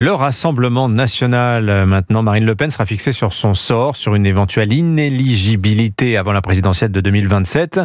Le Rassemblement national, maintenant, Marine Le Pen sera fixée sur son sort, sur une éventuelle inéligibilité avant la présidentielle de 2027.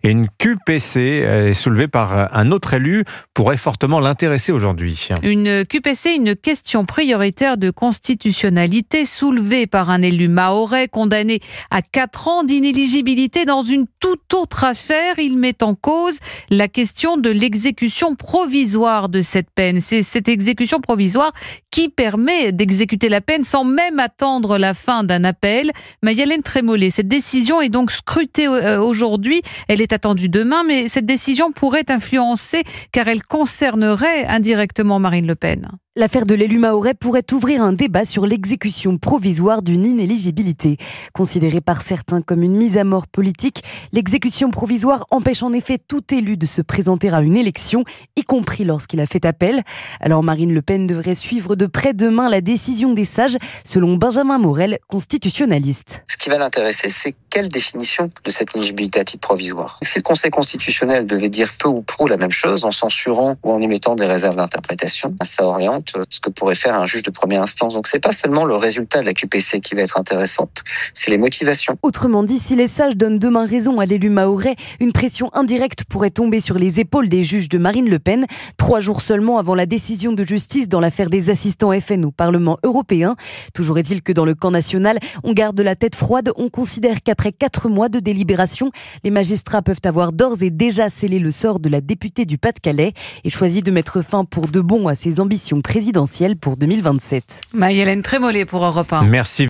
Et une QPC est soulevée par un autre élu pourrait fortement l'intéresser aujourd'hui. Une QPC, une question prioritaire de constitutionnalité soulevée par un élu mahorais condamné à 4 ans d'inéligibilité dans une toute autre affaire. Il met en cause la question de l'exécution provisoire de cette peine. C'est cette exécution provisoire qui permet d'exécuter la peine sans même attendre la fin d'un appel. Maï-Hélène Trémollet, cette décision est donc scrutée aujourd'hui. Elle est attendue demain, mais cette décision pourrait influencer car elle concernerait indirectement Marine Le Pen. L'affaire de l'élu mahorais pourrait ouvrir un débat sur l'exécution provisoire d'une inéligibilité. Considérée par certains comme une mise à mort politique, l'exécution provisoire empêche en effet tout élu de se présenter à une élection, y compris lorsqu'il a fait appel. Alors Marine Le Pen devrait suivre de près demain la décision des sages, selon Benjamin Morel, constitutionnaliste. Ce qui va l'intéresser, c'est quelle définition de cette éligibilité à titre provisoire. Si le Conseil constitutionnel devait dire peu ou prou la même chose, en censurant ou en émettant des réserves d'interprétation, ça oriente ce que pourrait faire un juge de première instance. Donc c'est pas seulement le résultat de la QPC qui va être intéressante, c'est les motivations. Autrement dit, si les sages donnent demain raison à l'élu mahorais, une pression indirecte pourrait tomber sur les épaules des juges de Marine Le Pen, 3 jours seulement avant la décision de justice dans l'affaire des assistants FN au Parlement européen. Toujours est-il que dans le camp national, on garde la tête froide. On considère qu'après 4 mois de délibération, les magistrats peuvent avoir d'ores et déjà scellé le sort de la députée du Pas-de-Calais et choisi de mettre fin pour de bon à ses ambitions présidentielle pour 2027. Maï-Hélène Trémollet pour Europe 1. Merci.